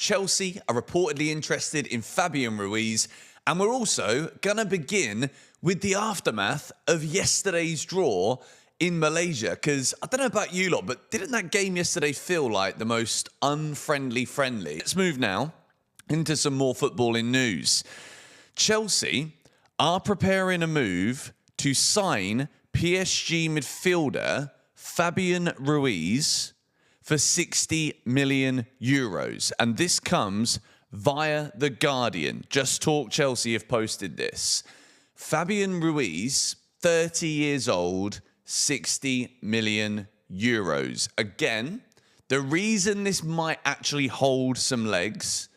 Chelsea are reportedly interested in Fabian Ruiz, and we're also going to begin with the aftermath of yesterday's draw in Malaysia, because I don't know about you lot, but didn't that game yesterday feel like the most unfriendly friendly? Let's move now into some more footballing news. Chelsea are preparing a move to sign PSG midfielder Fabian Ruiz for 60 million euros. And this comes via The Guardian. Just Talk Chelsea have posted this. Fabian Ruiz, 30 years old, 60 million euros. Again, the reason this might actually hold some legs,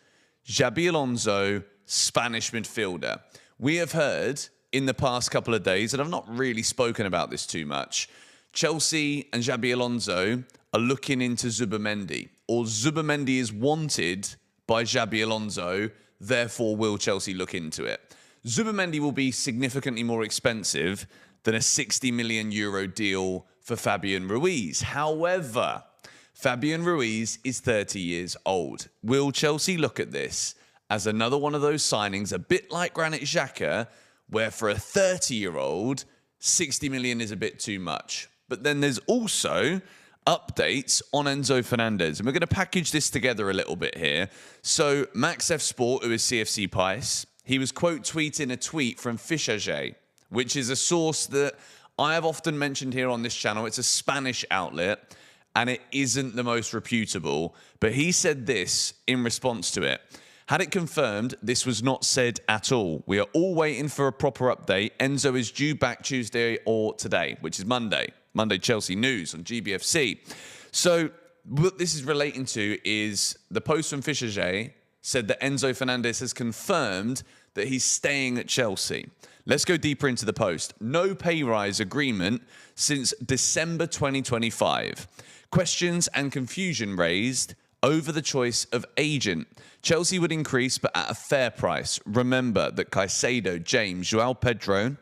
Xabi Alonso, Spanish midfielder. We have heard in the past couple of days, and I've not really spoken about this too much, Chelsea and Xabi Alonso are looking into Zubimendi, or Zubimendi is wanted by Xabi Alonso, therefore will Chelsea look into it. Zubimendi will be significantly more expensive than a 60 million euro deal for Fabian Ruiz. However, Fabian Ruiz is 30 years old. Will Chelsea look at this as another one of those signings, a bit like Granit Xhaka, where for a 30-year-old, 60 million is a bit too much? But then there's also updates on Enzo Fernandez, and we're going to package this together a little bit here. So Max F Sport, who is CFC Pice, he was quote tweeting a tweet from Fischer, which is a source that I have often mentioned here on this channel. It's a Spanish outlet, and it isn't the most reputable. But he said this in response to it. Had it confirmed, this was not said at all. We are all waiting for a proper update. Enzo is due back Tuesday or today, which is Monday. Monday Chelsea News on GBFC. So what this is relating to is the post from Fischer said that Enzo Fernandez has confirmed that he's staying at Chelsea. Let's go deeper into the post. No pay rise agreement since December 2025. Questions and confusion raised over the choice of agent. Chelsea would increase, but at a fair price. Remember that Caicedo, James, Joao Pedro,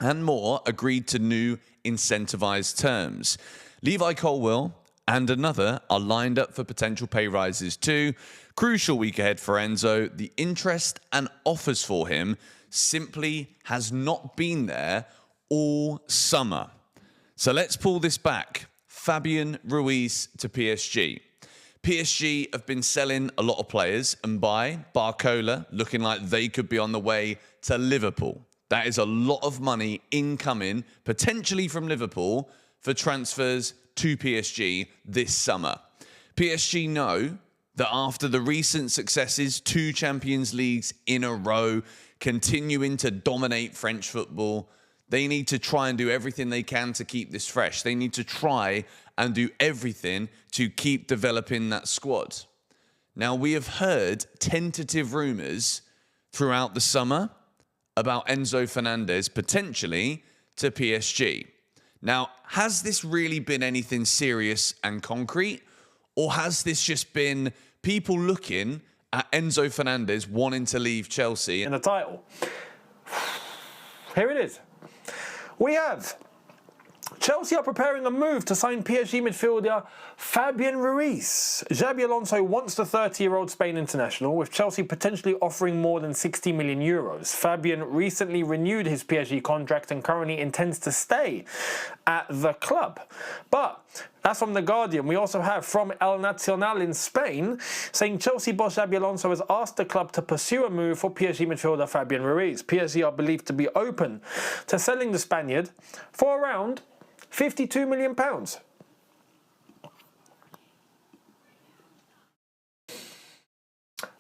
and more agreed to new incentivized terms. Levi Colwill and another are lined up for potential pay rises too. Crucial week ahead for Enzo. The interest and offers for him simply has not been there all summer. So let's pull this back. Fabian Ruiz to PSG. PSG have been selling a lot of players, and by Barcola looking like they could be on the way to Liverpool. That is a lot of money incoming, potentially from Liverpool, for transfers to PSG this summer. PSG know that after the recent successes, 2 Champions Leagues in a row, continuing to dominate French football, they need to try and do everything they can to keep this fresh. They need to try and do everything to keep developing that squad. Now, we have heard tentative rumours throughout the summer about Enzo Fernandez potentially to PSG. Now, has this really been anything serious and concrete? Or has this just been people looking at Enzo Fernandez wanting to leave Chelsea? In the title. Here it is. We have Chelsea are preparing a move to sign PSG midfielder Fabian Ruiz. Xabi Alonso wants the 30-year-old Spain international, with Chelsea potentially offering more than 60 million euros. Fabian recently renewed his PSG contract and currently intends to stay at the club. But that's from The Guardian. We also have from El Nacional in Spain saying Chelsea boss Xabi Alonso has asked the club to pursue a move for PSG midfielder Fabian Ruiz. PSG are believed to be open to selling the Spaniard for around £52 million.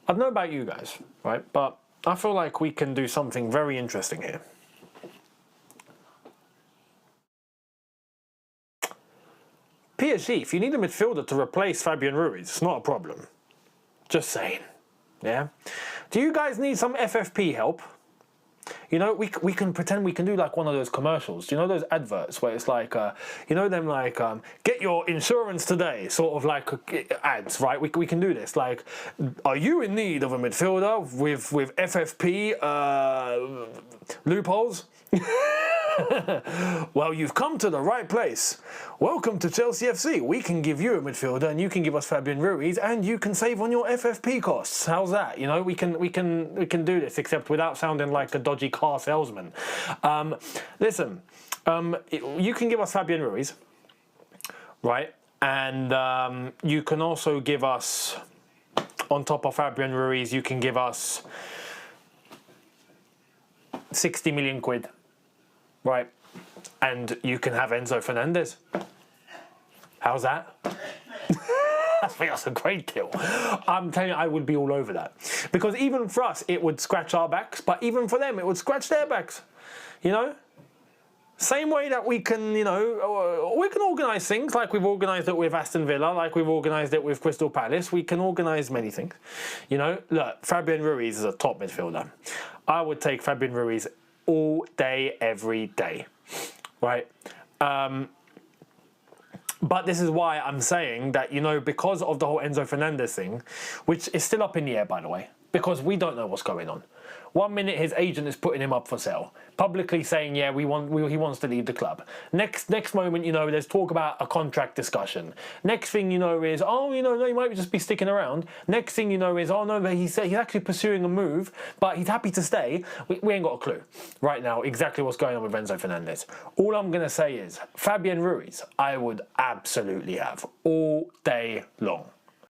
I don't know about you guys, right? But I feel like we can do something very interesting here. PSG, if you need a midfielder to replace Fabian Ruiz, it's not a problem. Just saying. Yeah? Do you guys need some FFP help? You know, we can pretend we can do like one of those commercials. Do you know those adverts where it's like, you know them like, get your insurance today, sort of like ads, right? We can do this. Like, are you in need of a midfielder with FFP loopholes? Well, you've come to the right place. Welcome to Chelsea FC. We can give you a midfielder and you can give us Fabian Ruiz and you can save on your FFP costs. How's that? You know, we can do this, except without sounding like a dodgy car salesman. Listen, you can give us Fabian Ruiz, right? And you can also give us, on top of Fabian Ruiz, you can give us 60 million quid. Right, and you can have Enzo Fernandez. How's that? I think that's a great deal. I'm telling you, I would be all over that. Because even for us, it would scratch our backs, but even for them, it would scratch their backs. You know? Same way that we can, you know, we can organise things like we've organised it with Aston Villa, like we've organised it with Crystal Palace. We can organise many things. You know, look, Fabian Ruiz is a top midfielder. I would take Fabian Ruiz all day, every day, right? But this is why I'm saying that, you know, because of the whole Enzo Fernandez thing, which is still up in the air, by the way, because we don't know what's going on. 1 minute his agent is putting him up for sale, publicly saying, yeah, he wants to leave the club. Next moment, you know, there's talk about a contract discussion. Next thing you know is, oh, you know, no, he might just be sticking around. Next thing you know is, oh no, but he's actually pursuing a move, but he's happy to stay. We ain't got a clue right now exactly what's going on with Enzo Fernandez. All I'm gonna say is, Fabian Ruiz, I would absolutely have all day long.